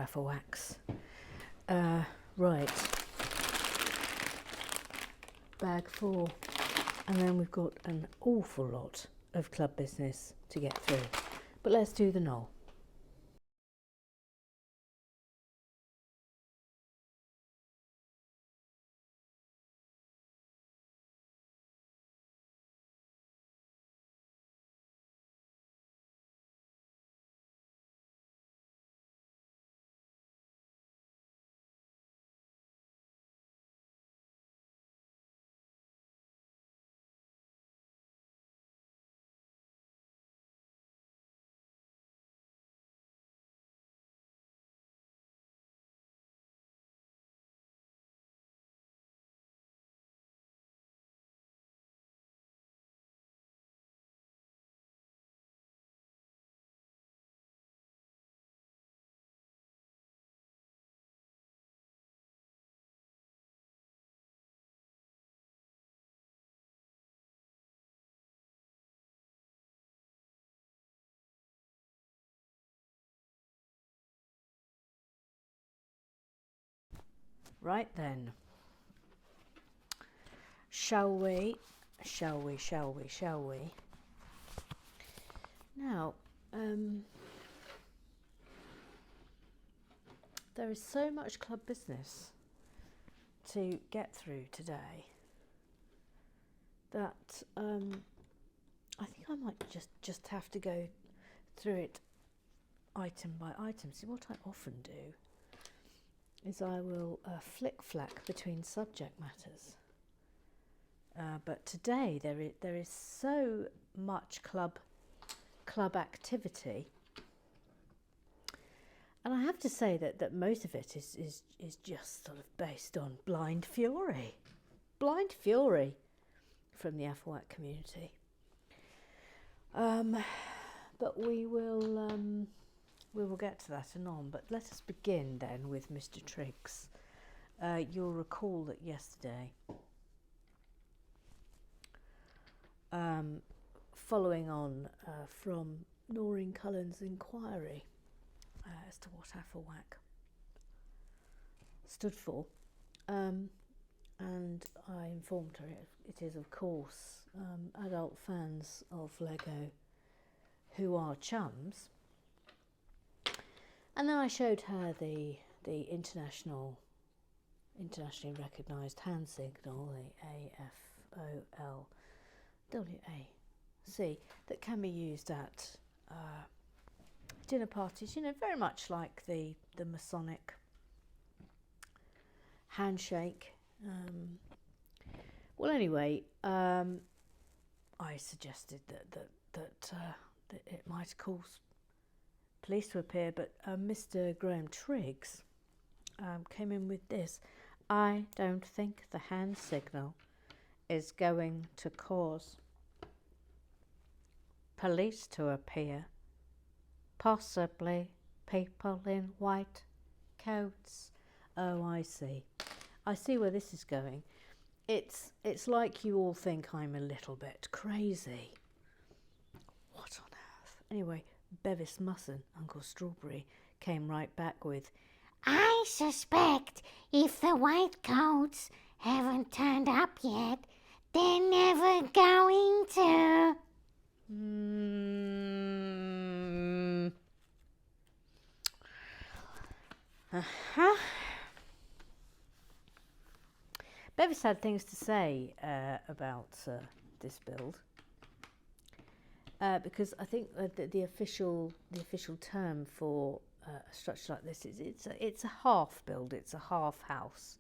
Afferwax. Right, bag 4, and then we've got an awful lot of club business to get through, but let's do the knoll. Right then, shall we? Now, there is so much club business to get through today that I think I might just have to go through it item by item. See, what I often do is I will flick-flack between subject matters. But today there is so much club activity, and I have to say that most of it is just sort of based on blind fury from the Afferwax community. But we will get to that anon. But let us begin then with Mr. Triggs. You'll recall that yesterday, following on from Noreen Cullen's inquiry as to what Afferwax stood for, and I informed her it is, of course, adult fans of Lego who are chums. And then I showed her the internationally recognised hand signal, the AFOLWAC, that can be used at dinner parties. You know, very much like the Masonic handshake. Well, anyway, I suggested that it might cause police to appear, but Mr. Graham Triggs came in with this: I don't think the hand signal is going to cause police to appear. Possibly people in white coats. Oh, I see where this is going. It's like you all think I'm a little bit crazy. What on earth? Anyway, Bevis Musson, Uncle Strawberry, came right back with, I suspect if the white coats haven't turned up yet, they're never going to. Bevis had things to say about this build, because I think the official term for a structure like this is it's a half build, it's a half house,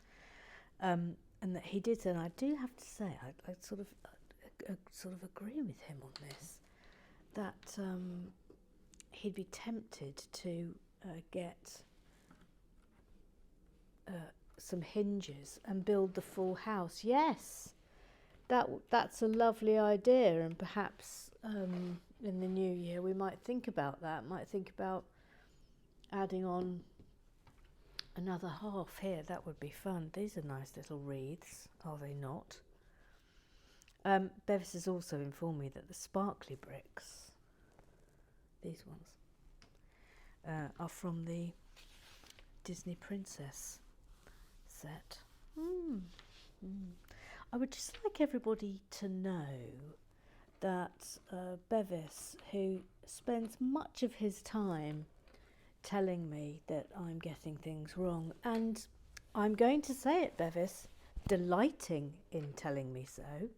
and that he did, and I do have to say I sort of agree with him on this, that he'd be tempted to get some hinges and build the full house. Yes, that's a lovely idea, and perhaps in the new year we might think about that. Might think about adding on another half here. That would be fun. These are nice little wreaths, are they not? Bevis has also informed me that the sparkly bricks, these ones, are from the Disney princess set. Mm. Mm. I would just like everybody to know that Bevis, who spends much of his time telling me that I'm getting things wrong, and I'm going to say it, Bevis, delighting in telling me so,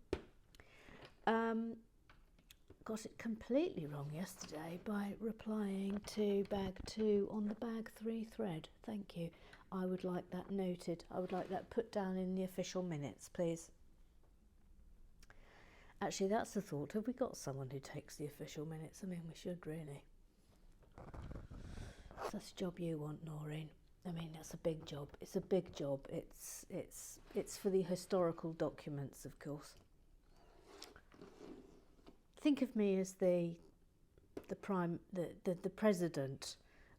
got it completely wrong yesterday by replying to bag 2 on the bag 3 thread. Thank you. I would like that noted. I would like that put down in the official minutes, please. Actually, that's the thought. Have we got someone who takes the official minutes? I mean, we should really. That's a job you want, Noreen. I mean, that's a big job. It's a big job. It's for the historical documents, of course. Think of me as the president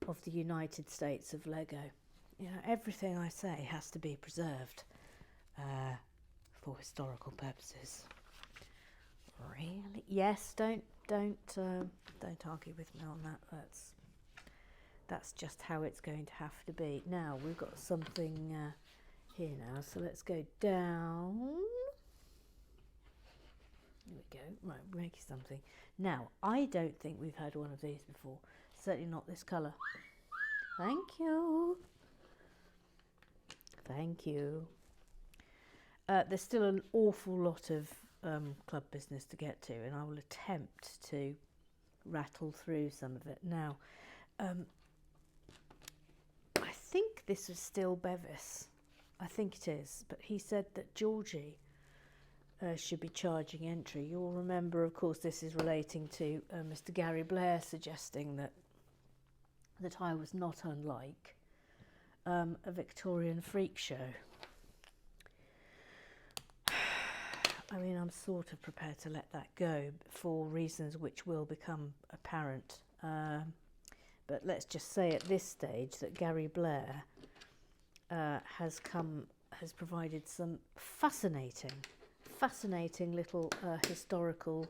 of the United States of Lego. You know, everything I say has to be preserved for historical purposes. Really? Yes. Don't argue with me on that. That's just how it's going to have to be. Now we've got something here now. So let's go down. There we go. Right, we're making something. Now, I don't think we've had one of these before. Certainly not this colour. Thank you. Thank you. There's still an awful lot of club business to get to, and I will attempt to rattle through some of it. Now, I think this is still Bevis. I think it is, but he said that Georgie should be charging entry. You'll remember, of course, this is relating to Mr. Gary Blair suggesting that I was not unlike a Victorian freak show. I mean, I'm sort of prepared to let that go for reasons which will become apparent. But let's just say at this stage that Gary Blair has provided some fascinating little historical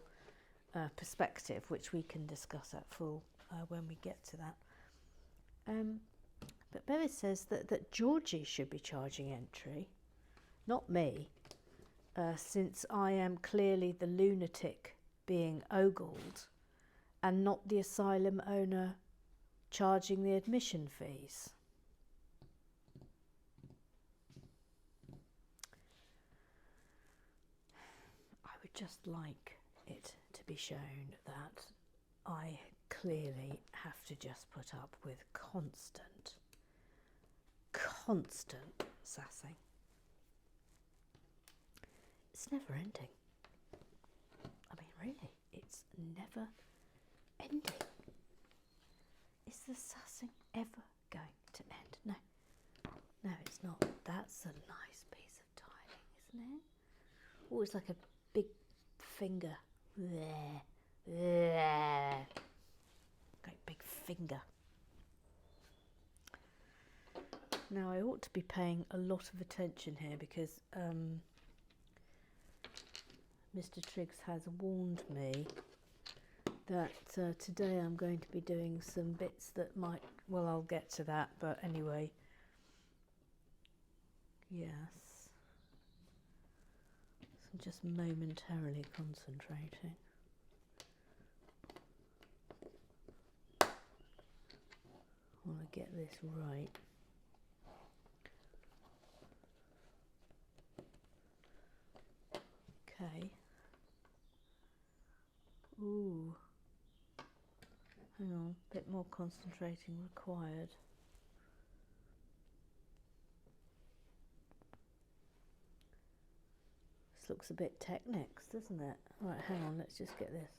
perspective, which we can discuss at full when we get to that. But Bevis says that Georgie should be charging entry, not me, since I am clearly the lunatic being ogled and not the asylum owner charging the admission fees. I would just like it to be shown that I clearly have to just put up with constant sassing. It's never ending. I mean, really, it's never ending. Is the sassing ever going to end? No. No, it's not. That's a nice piece of tiling, isn't it? Oh, it's like a big finger. There. Great big finger. Now, I ought to be paying a lot of attention here because Mr. Triggs has warned me that today I'm going to be doing some bits that might, well, I'll get to that, but anyway, yes. So I'm just momentarily concentrating. I want to get this right. Okay. Ooh. Hang on, a bit more concentrating required. This looks a bit Technics, doesn't it? Right, hang on, let's just get this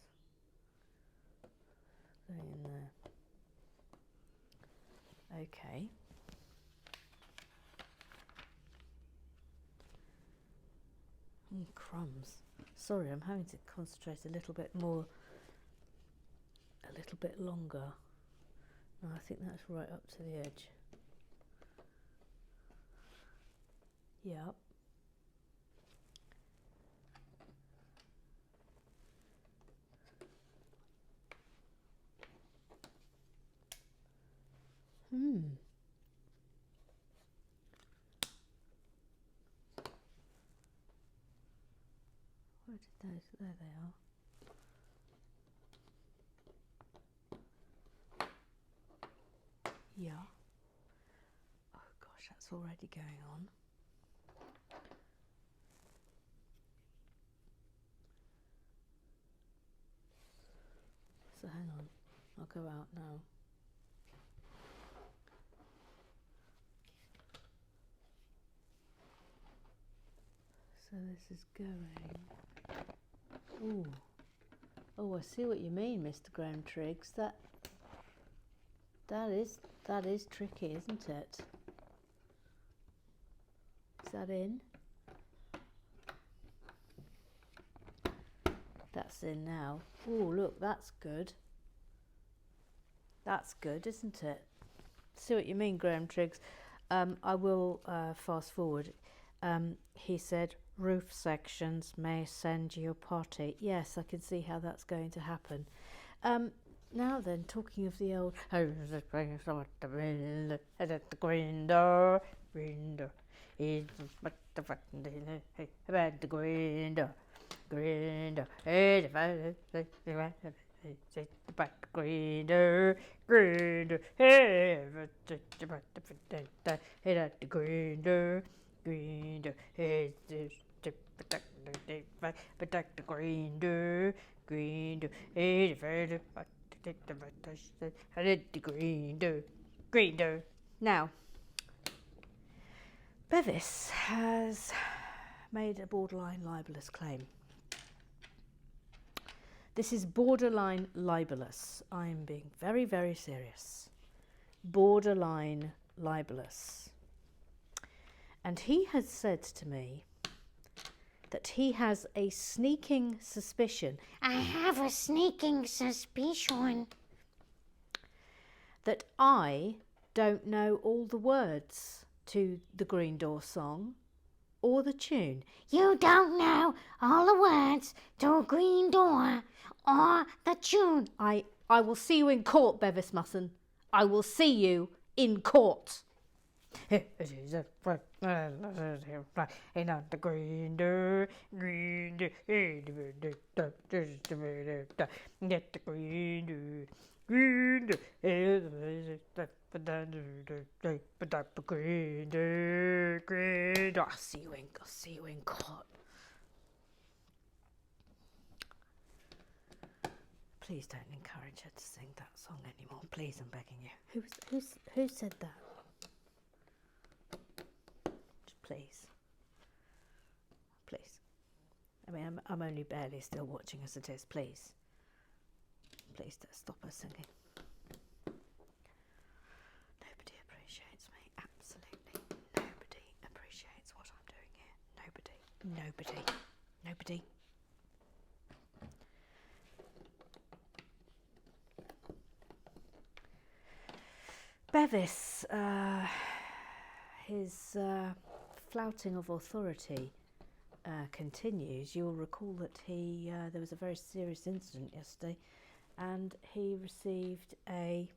thing in there. Okay. Crumbs. Sorry, I'm having to concentrate a little bit more, a little bit longer. No, I think that's right up to the edge. Yep. Where did those? There they are. Yeah. Oh gosh, that's already going on. So hang on, I'll go out now. So this is going. Ooh. Oh, I see what you mean, Mr. Graham Triggs. That is tricky, isn't it? Is that in? That's in now. Oh, look, that's good. That's good, isn't it? See what you mean, Graham Triggs. I will fast forward. He said, roof sections may send you potty. Yes, I can see how that's going to happen. Now then, talking of the old... the green door, green door. About the green door, green door. Back green door, green door. At the green door, green door. Protect the green door, green door. The green door, green door. Now, Bevis has made a borderline libelous claim. This is borderline libelous. I'm being very, very serious. Borderline libelous. And he has said to me that he has a sneaking suspicion. I have a sneaking suspicion That I don't know all the words to the Green Door song or the tune. You don't know all the words to a green door or the tune. I will see you in court, Bevis Musson. I will see you in court. In the green door, green door, get the green door, green door, green door, green door. I'll see you in court. Please don't encourage her to sing that song anymore. Please, I'm begging you. Who said that? Please. Please. I mean, I'm only barely still watching as it is. Please. Please don't stop her singing. Nobody appreciates me. Absolutely nobody appreciates what I'm doing here. Nobody. Bevis, his flouting of authority continues. You'll recall that there was a very serious incident yesterday, and he received a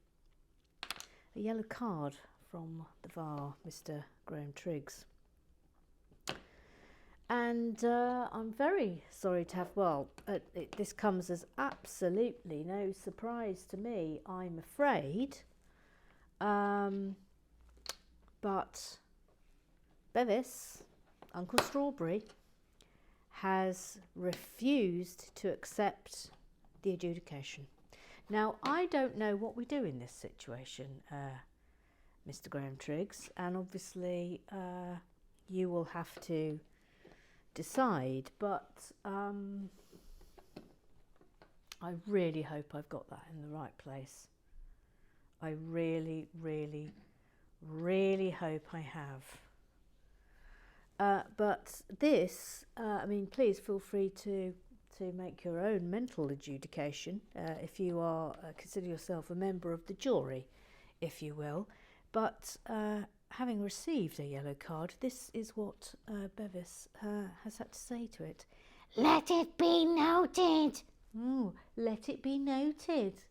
yellow card from the VAR, Mr. Graham Triggs. And I'm very sorry to have, this comes as absolutely no surprise to me, I'm afraid. But Bevis, Uncle Strawberry, has refused to accept the adjudication. Now, I don't know what we do in this situation, Mr. Graham Triggs, and obviously you will have to decide, but I really hope I've got that in the right place. I really, really, really hope I have. But this, please feel free to make your own mental adjudication if you are consider yourself a member of the jury, if you will. But having received a yellow card, this is what Bevis has had to say to it. Let it be noted. Ooh, let it be noted.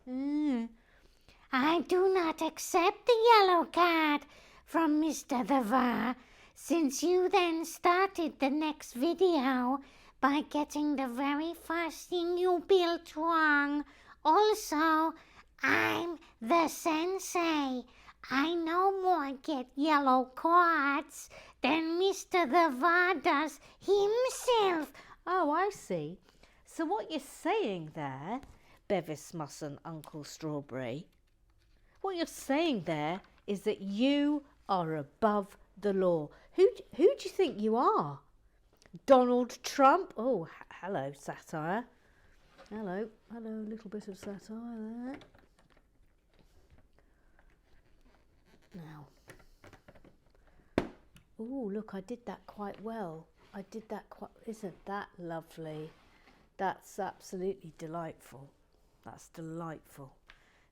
I do not accept the yellow card from Mr. the VAR, since you then started the next video by getting the very first thing you built wrong. Also, I'm the sensei. I no more get yellow cards than Mr. the Var does himself. Oh, I see. So what you're saying there, Bevis Mustn't Uncle Strawberry, what you're saying there is that you are above the law. Who do you think you are? Donald Trump? Oh, hello, satire. Hello, a little bit of satire there. Now, oh, look, I did that quite well. Isn't that lovely? That's absolutely delightful. That's delightful.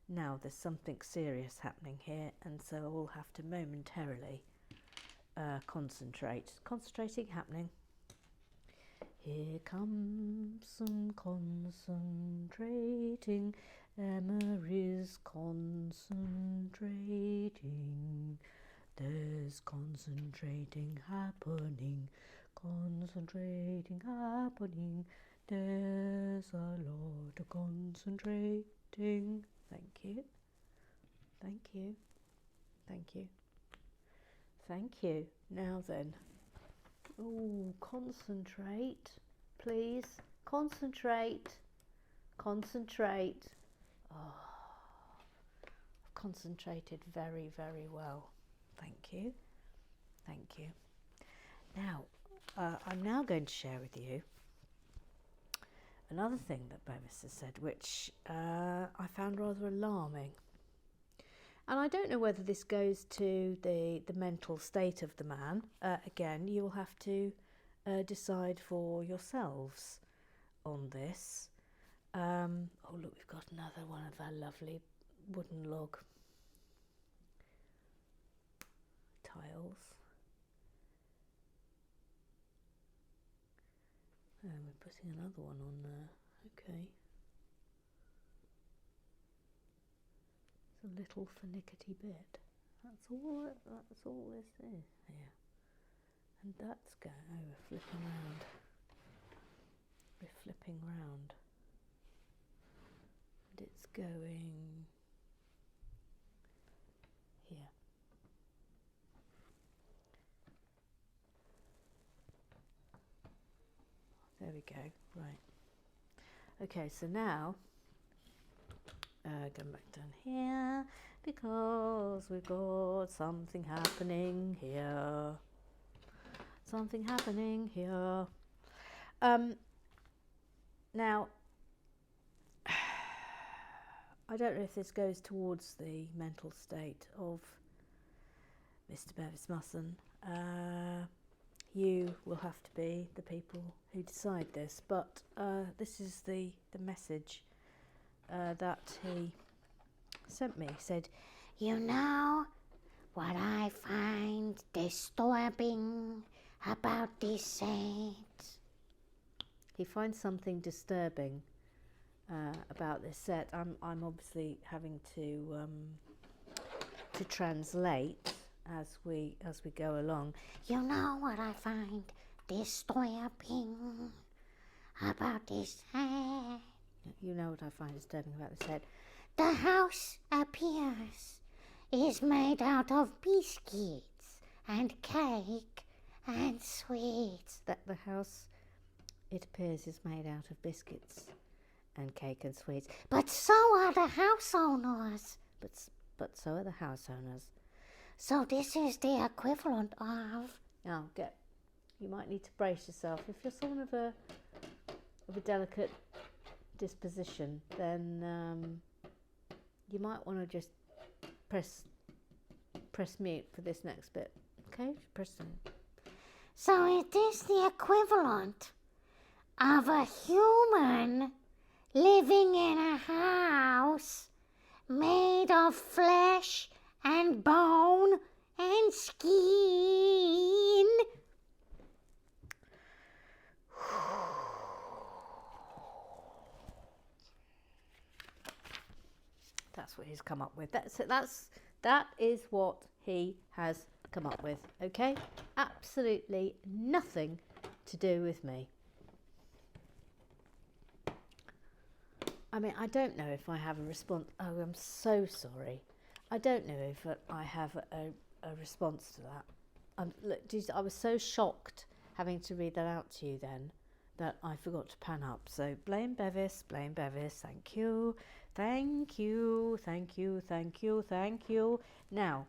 Now, there's something serious happening here, and so I'll have to momentarily concentrate. Concentrating, happening. Here comes some concentrating. Emma is concentrating. There's concentrating happening. Concentrating happening. There's a lot of concentrating. Thank you. Thank you. Thank you. Thank you. Now then. Oh, concentrate, please. Concentrate. Concentrate. Oh, I've concentrated very, very well. Thank you. Thank you. Now, I'm now going to share with you another thing that Bevis has said, which I found rather alarming. And I don't know whether this goes to the mental state of the man. Again, you'll have to decide for yourselves on this. Oh, look, we've got another one of our lovely wooden log tiles. Oh, we're putting another one on there. Okay. It's a little finickety bit. That's all this is here. And that's going. Oh, we're flipping round. We're flipping round. And it's going here. There we go. Right. Okay, so now going back down here because we've got something happening here. Something happening here. Now, I don't know if this goes towards the mental state of Mr. Bevis Musson. You will have to be the people who decide this, but this is the message that he sent me. He said, You know what I find disturbing about this set? He finds something disturbing about this set. I'm obviously having to translate as we go along. You know what I find disturbing about this set? You know what I find disturbing about this set? The house appears is made out of biscuits and cake and sweets. That the house, it appears, is made out of biscuits and cake and sweets. But so are the house owners. But so are the house owners. So this is the equivalent of... Now, you might need to brace yourself. If you're someone of a delicate disposition, then you might want to just press mute for this next bit. Okay, press mute. So it is the equivalent of a human living in a house made of flesh and bone and skin. That's what he's come up with. That is what he has come up with. Okay, absolutely nothing to do with me. I mean, I don't know if I have a response. Oh, I'm so sorry. I don't know if I have a response to that. Look, I was so shocked having to read that out to you then that I forgot to pan up. So blame Bevis, thank you, thank you, thank you, thank you, thank you. Now,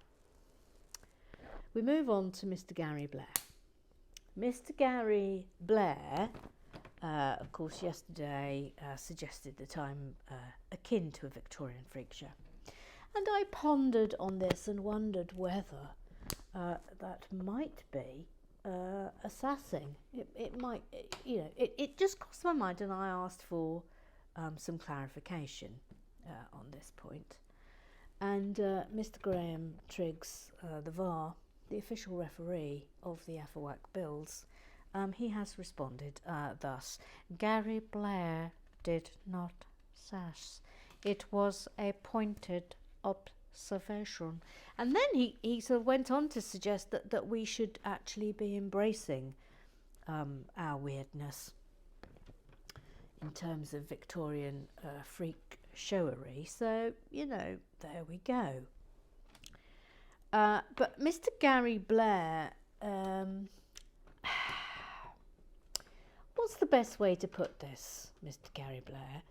we move on to Mr. Gary Blair. Mr. Gary Blair, of course, yesterday suggested that I'm akin to a Victorian freak show. And I pondered on this and wondered whether that might be assessing. It might, it just crossed my mind, and I asked for some clarification on this point. And Mr. Graham Triggs, the VAR, the official referee of the Afferwack Bills, he has responded thus: Gary Blair did not sass. It was a pointed observation. And then he sort of went on to suggest that we should actually be embracing our weirdness in terms of Victorian freak showery. So, there we go. But Mr. Gary Blair, what's the best way to put this, Mr. Gary Blair?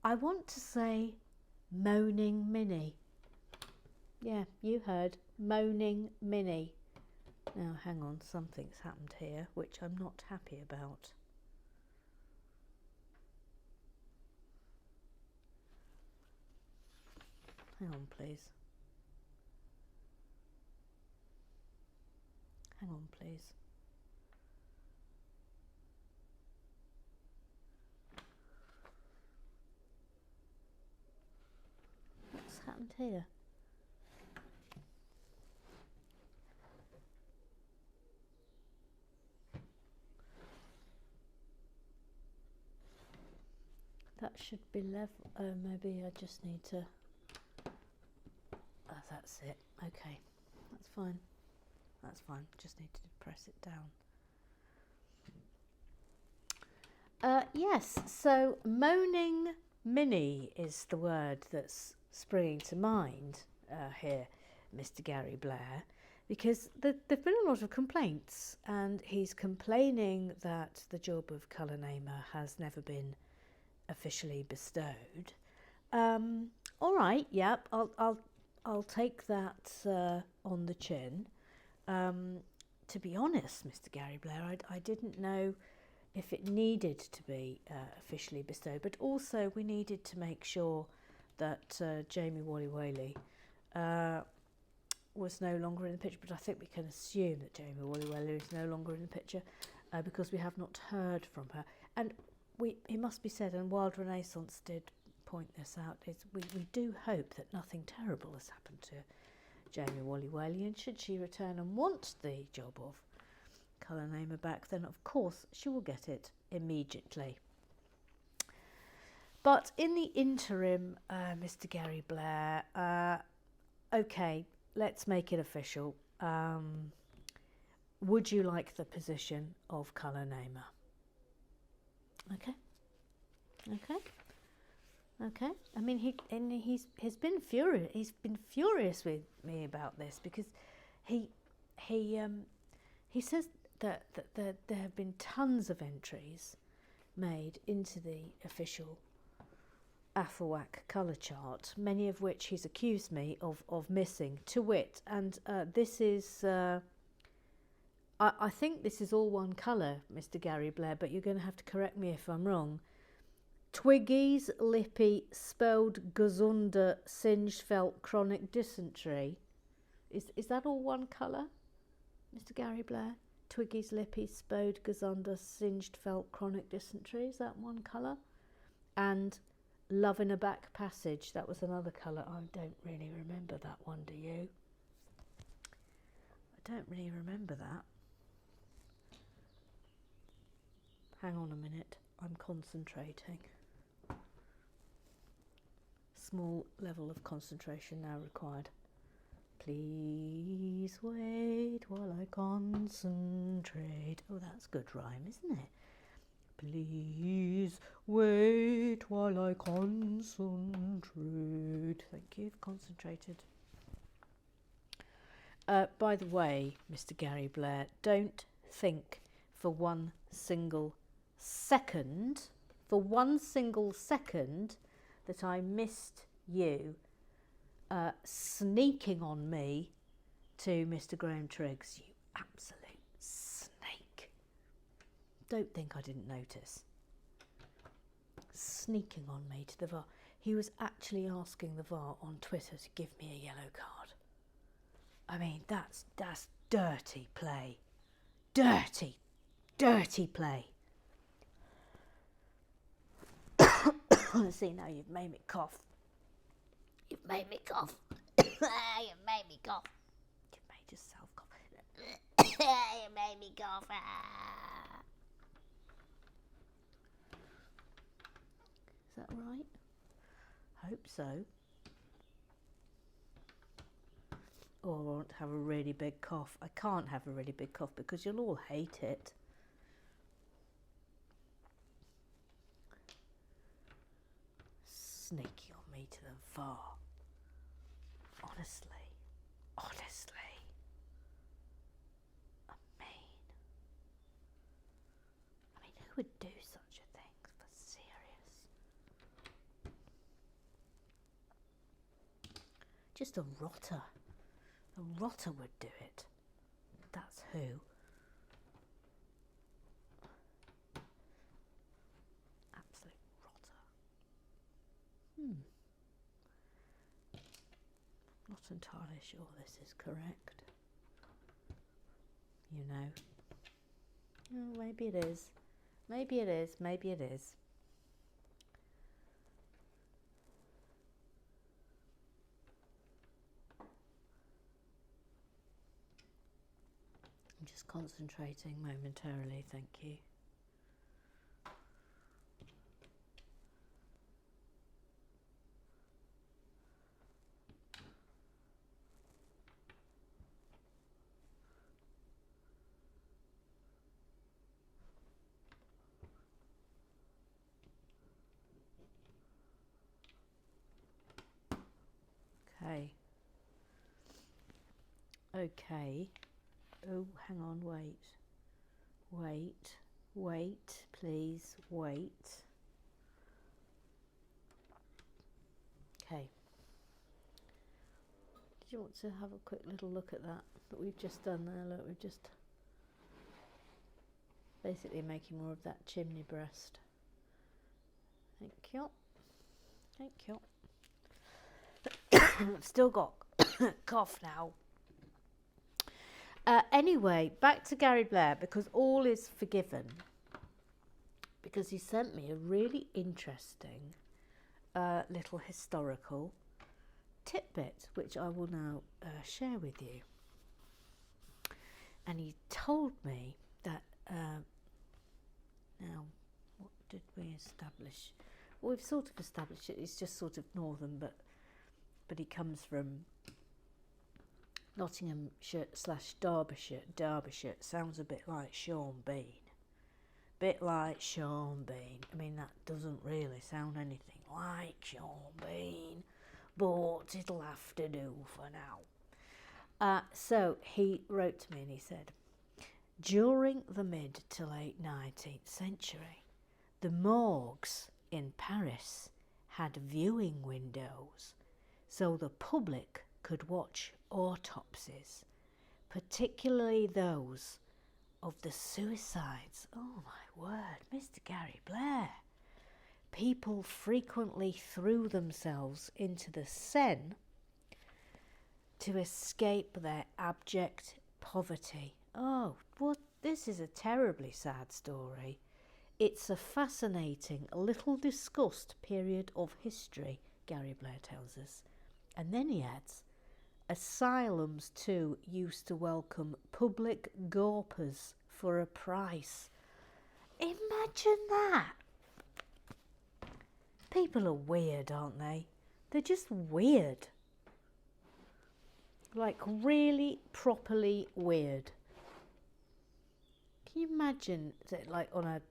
I want to say moaning Minnie. Yeah, you heard, moaning Minnie. Now, hang on, something's happened here, which I'm not happy about. Hang on, please. Hang on, please. What's happened here? That should be level. Oh, maybe I just need to. Oh, that's it. Okay, that's fine. That's fine. Just need to press it down. Yes, so moaning Minnie is the word that's springing to mind here, Mr. Gary Blair, because there've been a lot of complaints, and he's complaining that the job of colour namer has never been officially bestowed. All right, yep, I'll take that on the chin. To be honest, Mr. Gary Blair, I didn't know if it needed to be officially bestowed, but also we needed to make sure that Jamie Wally-Whaley was no longer in the picture, but I think we can assume that Jamie Wally-Whaley is no longer in the picture because we have not heard from her. And it must be said, and Wild Renaissance did point this out, is we do hope that nothing terrible has happened to Jamie Wally-Whaley, and should she return and want the job of colour namer back, then of course she will get it immediately. But in the interim, Mr. Gary Blair, okay, let's make it official. Would you like the position of colour namer? Okay. I mean, he's been furious. He's been furious with me about this because he says that there have been tons of entries made into the official Afferwack colour chart, many of which he's accused me of missing, to wit, and this is, I think this is all one colour, Mr. Gary Blair, but you're going to have to correct me if I'm wrong. Twiggies, lippy, spelled gazunder, singed felt, chronic dysentery. Is that all one colour, Mr. Gary Blair? Twiggies, lippy, spode, gazunder, singed felt, chronic dysentery. Is that one colour? And love in a back passage. That was another colour. I don't really remember that one, do you? I don't really remember that. Hang on a minute. I'm concentrating. Small level of concentration now required. Please wait while I concentrate. Oh, that's good rhyme, isn't it? Please wait while I concentrate. Thank you, concentrated. By the way, Mr. Gary Blair, don't think for one single second, that I missed you sneaking on me to Mr. Graham Triggs, you absolute snake. Don't think I didn't notice. Sneaking on me to the VAR. He was actually asking the VAR on Twitter to give me a yellow card. I mean, that's dirty play. Dirty play. See, now you've made me cough. You've made me cough. You made me cough. You've made yourself cough. You made me cough. Is that right? Hope so. Or I want to have a really big cough. I can't have a really big cough because you'll all hate it. Sneaking on me to the VAR. Honestly. I mean, who would do such a thing? For serious. Just a rotter. A rotter would do it. That's who. Absolute rotter. Not entirely sure this is correct. You know. Oh, maybe it is. Maybe it is. Maybe it is. I'm just concentrating momentarily, thank you. Okay. Oh, hang on, wait, please, wait. Okay. Did you want to have a quick little look at that we've just done there? Look, we've just basically making more of that chimney breast. Thank you. I've still got cough now. Anyway, back to Gary Blair, because all is forgiven. Because he sent me a really interesting little historical tidbit, which I will now share with you. And he told me that, now, what did we establish? Well, we've sort of established it. It's just sort of northern, but he comes from Nottinghamshire / Derbyshire. Derbyshire sounds a bit like Sean Bean. I mean, that doesn't really sound anything like Sean Bean, but it'll have to do for now. So he wrote to me and he said, during the mid to late 19th century, the morgues in Paris had viewing windows so the public could watch autopsies, particularly those of the suicides. Oh my word, Mr. Gary Blair. People frequently threw themselves into the Seine to escape their abject poverty. Oh, what? This is a terribly sad story. It's a fascinating, a little discussed period of history, Gary Blair tells us. And then he adds, asylums too used to welcome public gawpers for a price. Imagine that. People are weird, aren't they? They're just weird. Like really properly weird. Can you imagine that, like on a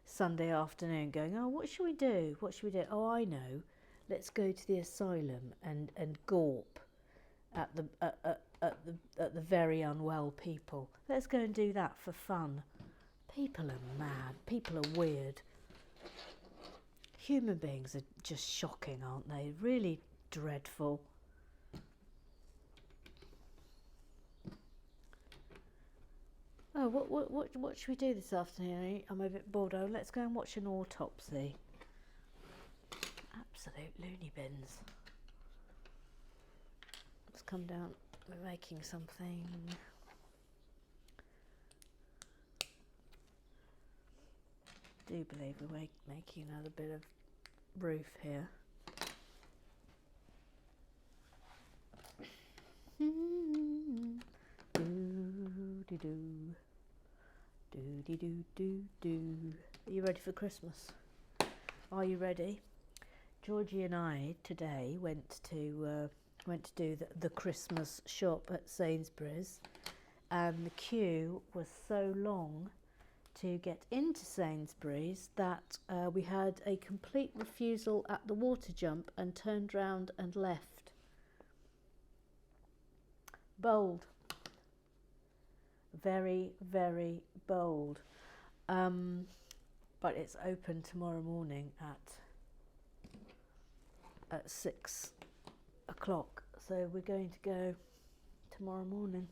Sunday afternoon going, oh, what should we do? What should we do? Oh, I know. Let's go to the asylum and gawp at the very unwell people. Let's go and do that for fun. People are mad. People are weird. Human beings are just shocking, aren't they? Really dreadful. Oh, what should we do this afternoon? I'm a bit bored. Oh, let's go and watch an autopsy. Absolute loony bins. Let's come down. We're making something. I do believe we're making another bit of roof here. Are you ready for Christmas? Are you ready? Georgie and I today went to do the Christmas shop at Sainsbury's, and the queue was so long to get into Sainsbury's that we had a complete refusal at the water jump and turned round and left. Bold. Very, very bold. But it's open tomorrow morning at 6 o'clock. So we're going to go tomorrow morning.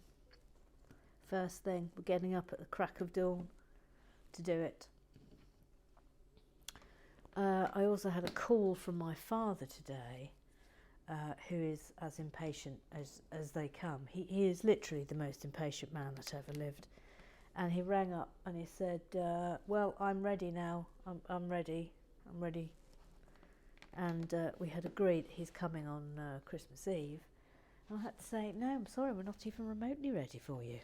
First thing, we're getting up at the crack of dawn to do it. I also had a call from my father today, who is as impatient as they come. He is literally the most impatient man that ever lived. And he rang up and he said, well, I'm ready now. I'm ready. And we had agreed that he's coming on Christmas Eve. And I had to say, no, I'm sorry, we're not even remotely ready for you.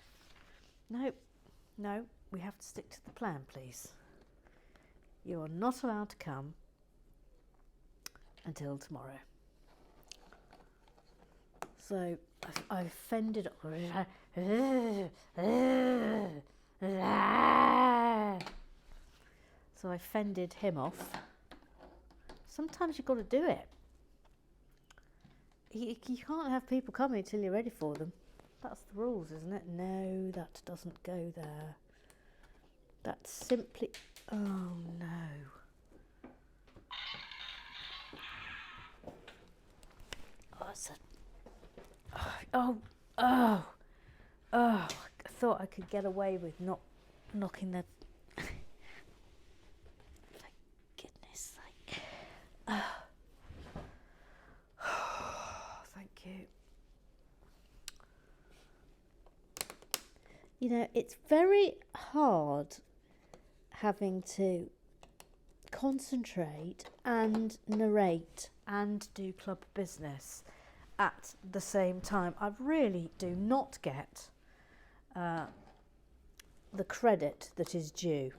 No, we have to stick to the plan, please. You are not allowed to come until tomorrow. So I've fended. So I fended him off. Sometimes you've got to do it. You can't have people coming until you're ready for them. That's the rules, isn't it? No, that doesn't go there. That's simply... Oh, no. Oh, it's a... Oh. I thought I could get away with not knocking the... For goodness sake. Thank you. You know, it's very hard having to concentrate and narrate and do club business at the same time. I really do not get the credit that is due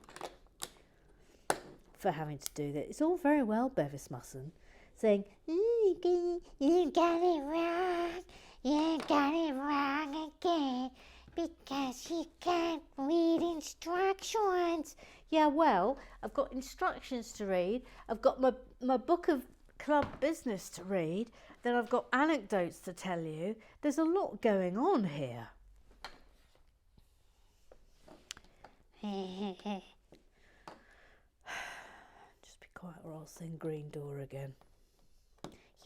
for having to do that. It's all very well, Bevis Musson, saying, You got it wrong. You got it wrong again. Because you can't read instructions. yeah, well, I've got instructions to read. I've got my book of club business to read. Then I've got anecdotes to tell you. There's a lot going on here. Just be quiet or I'll sing Green Door again.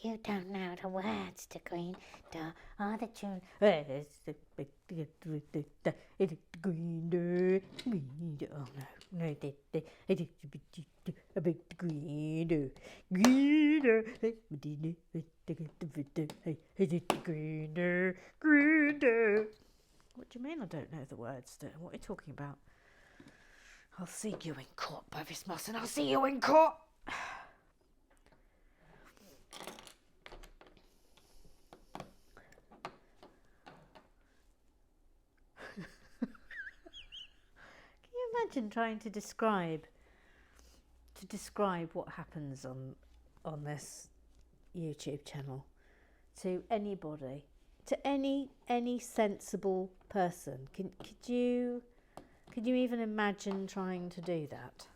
You don't know the words to Green Door or the tune. Green Door, Green Door. Oh no, Green Door, Green Door, Green Door, Green Door. What do you mean I don't know the words? What are you talking about? I'll see you in court, Bevis Musson. I'll see you in court. Imagine trying to describe what happens on this YouTube channel to anybody, to any sensible person. Could you even imagine trying to do that?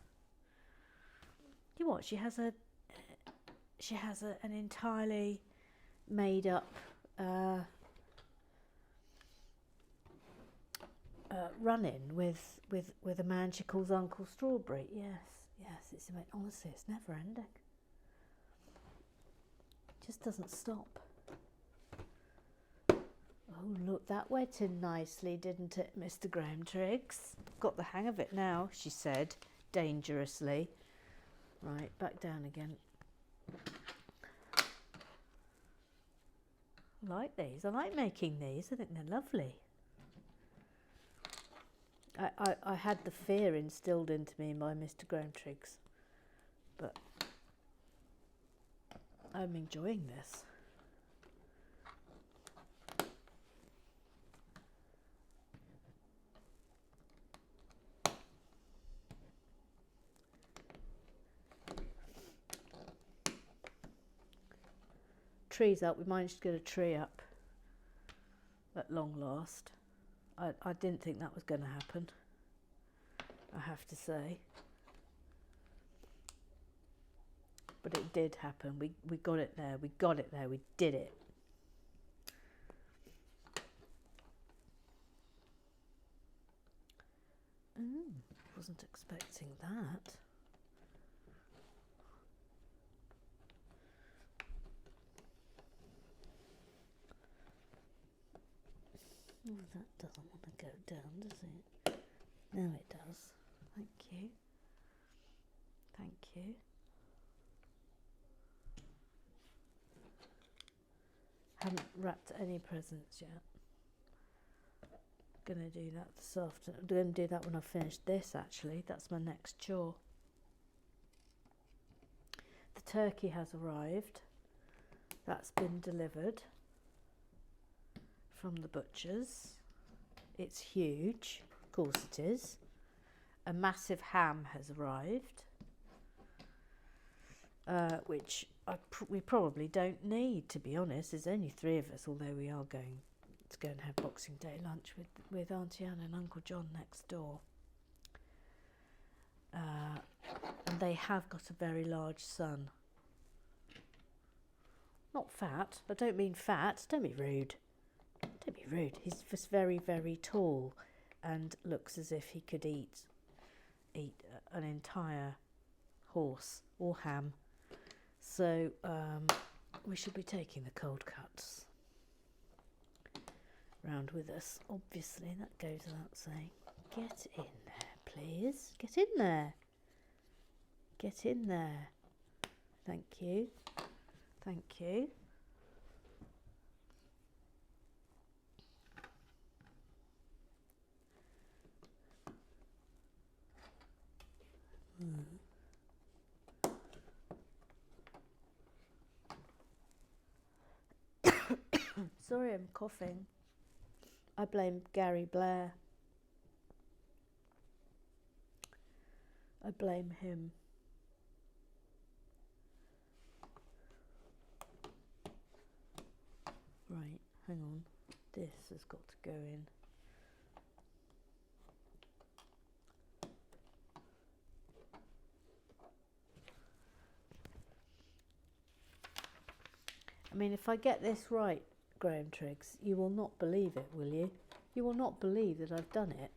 you know what? She has an entirely made up run-in with a man she calls Uncle Strawberry. Yes, it's honestly, it's never ending. It just doesn't stop. Oh, look, that went in nicely, didn't it, Mr. Graham-Triggs? Got the hang of it now, she said, dangerously. Right, back down again. I like these. I like making these. I think they're lovely. I had the fear instilled into me by Mr. Graham-Triggs, but I'm enjoying this. Tree's up. We managed to get a tree up at long last. I didn't think that was going to happen, I have to say. But it did happen. We got it there. We got it there. We did it. Wasn't expecting that. Oh, that doesn't want to go down, does it? Now it does. Thank you. Thank you. Haven't wrapped any presents yet. Gonna do that this afternoon. I'm gonna do that when I finish this, actually. That's my next chore. The turkey has arrived. That's been delivered from the butcher's. It's huge, of course it is. A massive ham has arrived, which we probably don't need, to be honest. There's only 3 of us, although we are going to go and have Boxing Day lunch with Auntie Anne and Uncle John next door. And they have got a very large son. Not fat. I don't mean fat. Don't be rude. Don't be rude. He's just very, very tall and looks as if he could eat an entire horse or ham. So we should be taking the cold cuts round with us. Obviously, that goes without saying. Get in there, please. Get in there. Get in there. Thank you. Thank you. Sorry, I'm coughing. I blame Gary Blair. I blame him. Right, hang on. This has got to go in. I mean, if I get this right, Graham-Triggs, you will not believe it, will you? You will not believe that I've done it.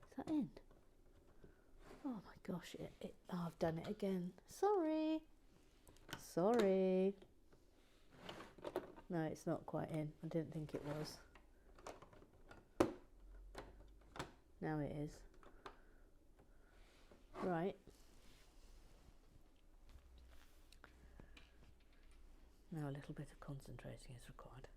Is that in? Oh my gosh, oh, I've done it again. Sorry. Sorry. No, it's not quite in. I didn't think it was. Now it is. Right. Now a little bit of concentrating is required.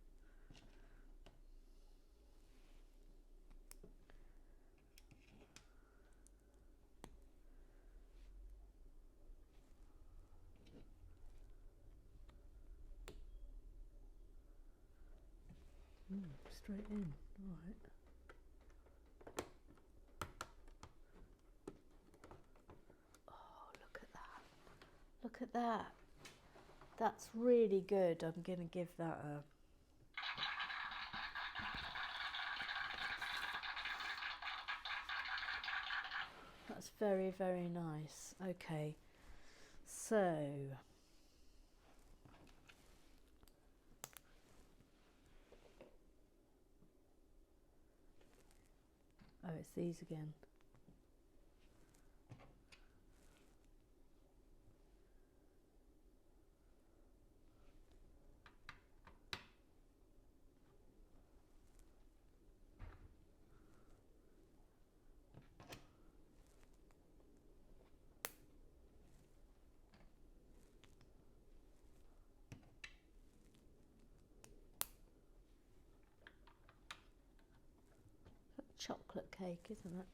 Straight in, all right. Oh, look at that. Look at that. That's really good. I'm going to give that a... That's very, very nice. Okay, so oh, it's these again. Chocolate cake, isn't it?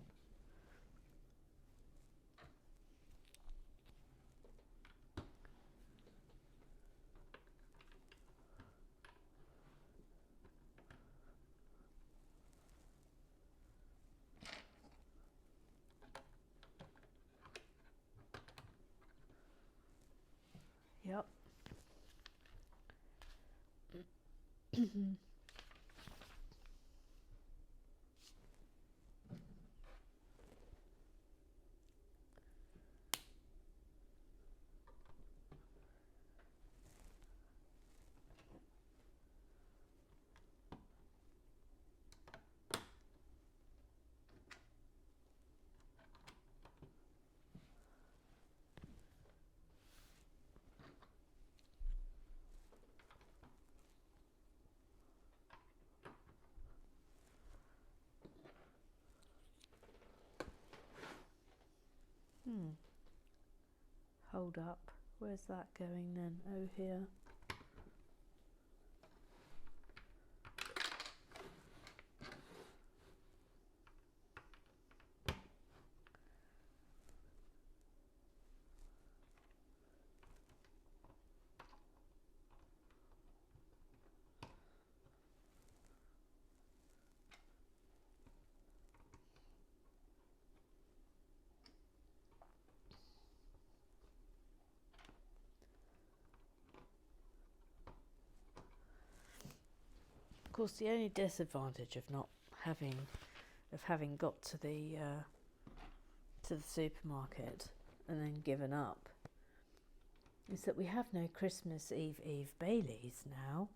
Yep. Hold up. Where's that going then? Oh, here. Of course, the only disadvantage of not having got to the supermarket and then given up is that we have no Christmas Eve Baileys now.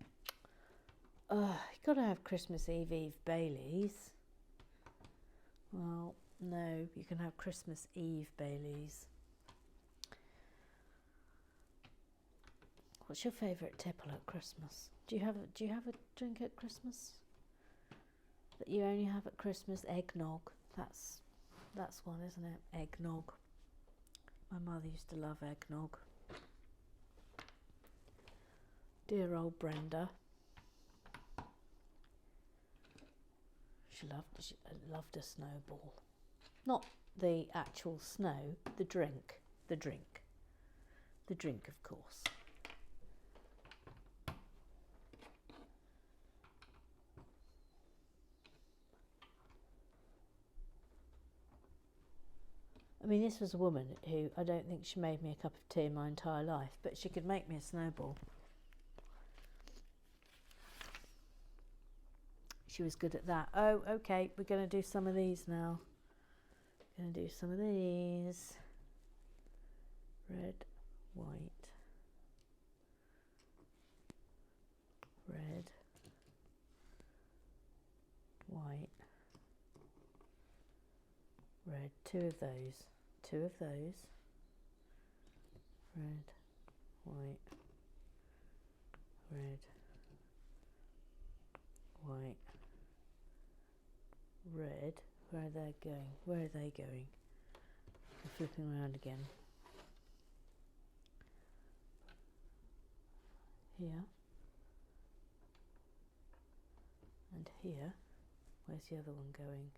You gotta have Christmas Eve Baileys. Well, no, you can have Christmas Eve Baileys. What's your favourite tipple at Christmas? Do you have a drink at Christmas that you only have at Christmas? Eggnog. That's one, isn't it? Eggnog. My mother used to love eggnog. Dear old Brenda. She loved a snowball. Not the actual snow, the drink. The drink, of course. I mean, this was a woman who, I don't think she made me a cup of tea in my entire life, but she could make me a snowball. She was good at that. Oh, okay, we're going to do some of these now. Going to do some of these. Red, white, red, white, red. Two of those. Red, white, red, white, red. Where are they going? I'm flipping around again. Here. And here. Where's the other one going?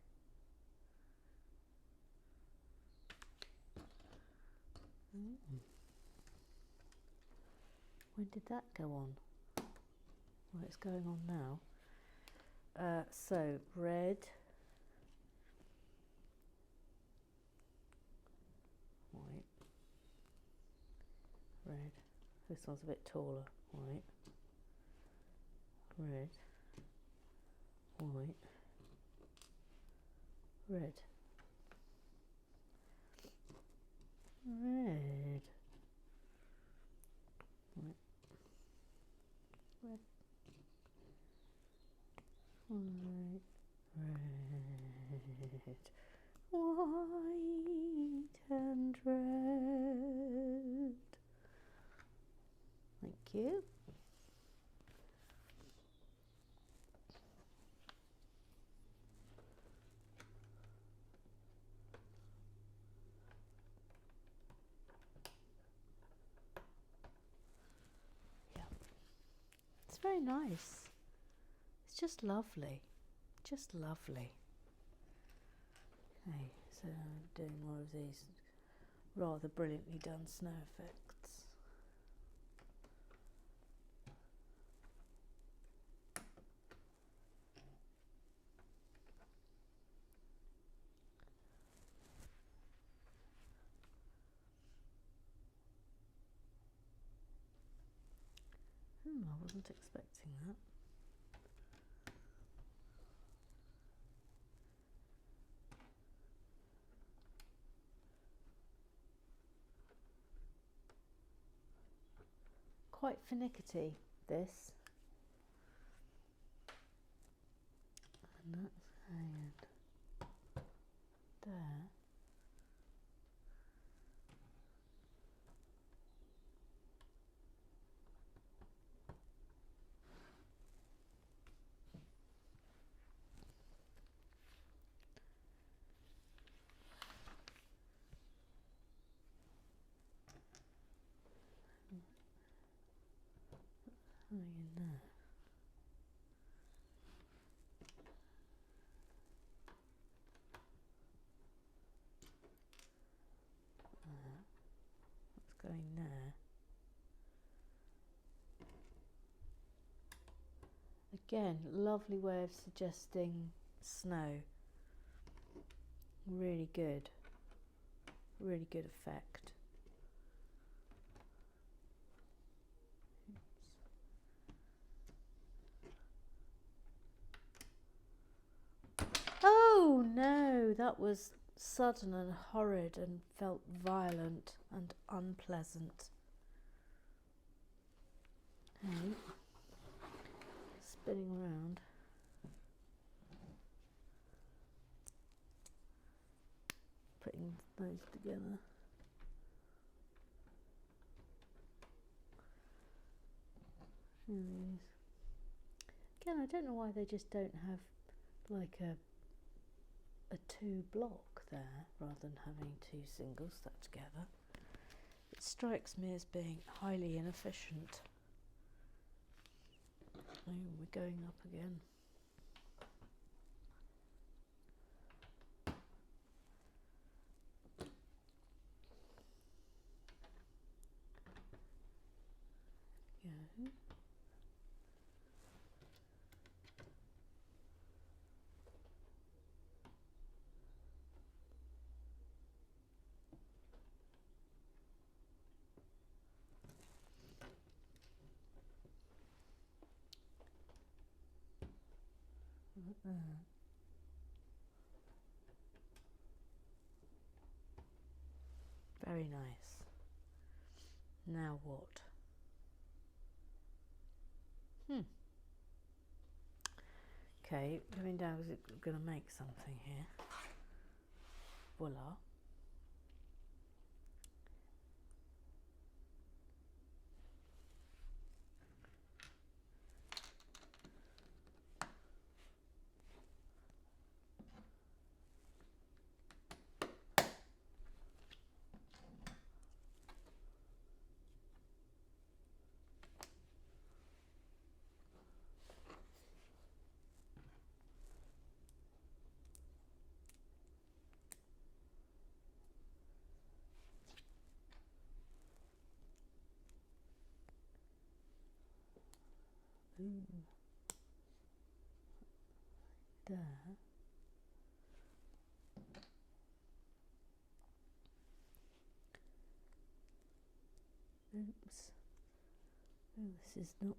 When did that go on? Well, it's going on now. So red, white, red. This one's a bit taller. White, red, white, red. white and red. Thank you. It's very nice. It's just lovely. Just lovely. Okay, so I'm doing more of these rather brilliantly done snow effects. I wasn't expecting that. Quite finicky, this. And that's hanging there. Hanging there. That's going there. Again, lovely way of suggesting snow. Really good. Really good effect. Oh no, that was sudden and horrid and felt violent and unpleasant. Okay. Spinning around. Putting those together. Again, I don't know why they just don't have like a two block there rather than having two singles stuck together. It strikes me as being highly inefficient. Oh, we're going up again. Go. Very nice. Now what? Okay, coming down because it's going to make something here. Voila. There. Oops. Oh, this is not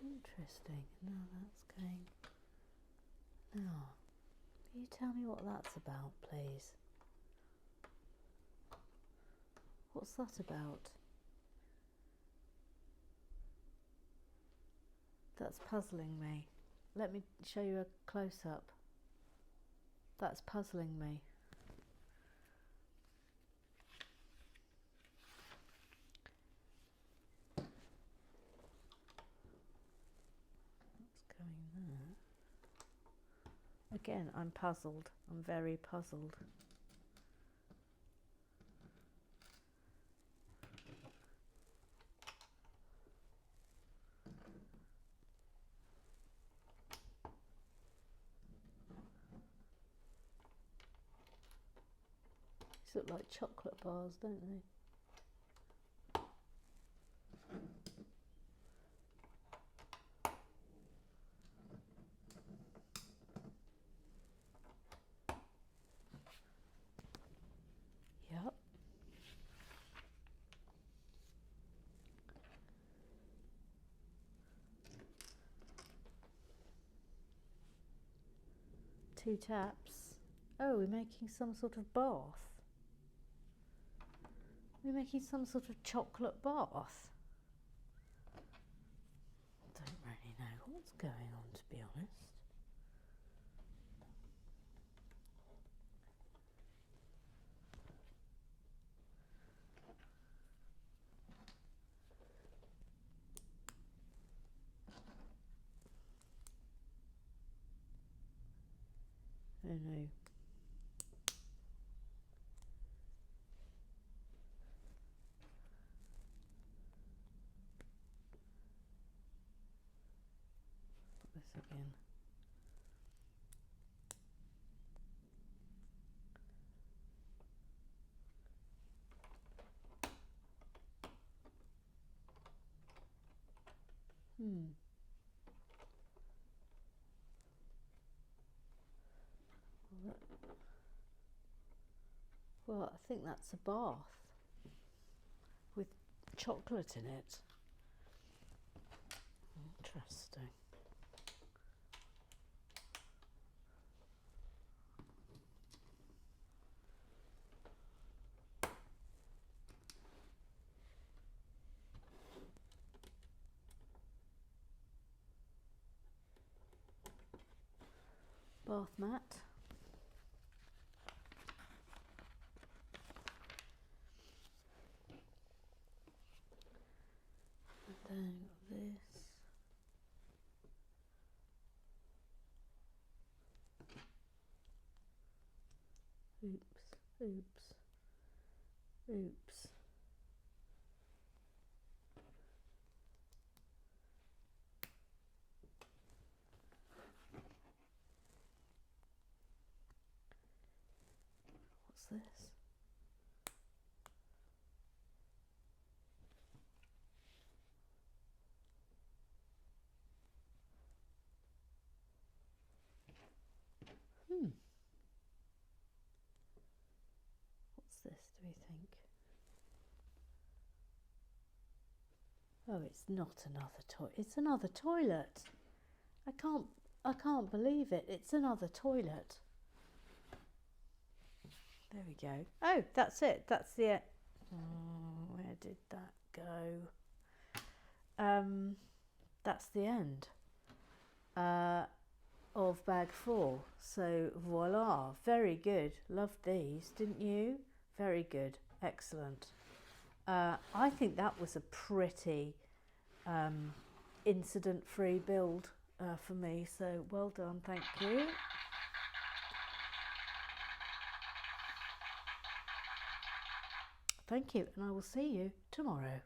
interesting. Now that's going. Now, can you tell me what that's about, please? What's that about? That's puzzling me. Let me show you a close-up. That's puzzling me. What's going there? Again, I'm puzzled. I'm very puzzled. These look like chocolate bars, don't they? Yep. Two taps. Oh, we're making some sort of bath. We're making some sort of chocolate bath. Don't really know what's going on, to be honest. Oh no. This again. Well, I think that's a bath with chocolate in it. Interesting. Bath mat. And then got this. Oops, oops, oops. What's this? What's this, do we think? Oh, it's not another toilet. It's another toilet. I can't believe it. It's another toilet. There we go. Oh, that's it. That's the it. Oh, where did that go? That's the end of bag 4. So voila, very good. Loved these, didn't you? Very good, excellent. I think that was a pretty incident-free build for me. So well done, thank you. Thank you, and I will see you tomorrow.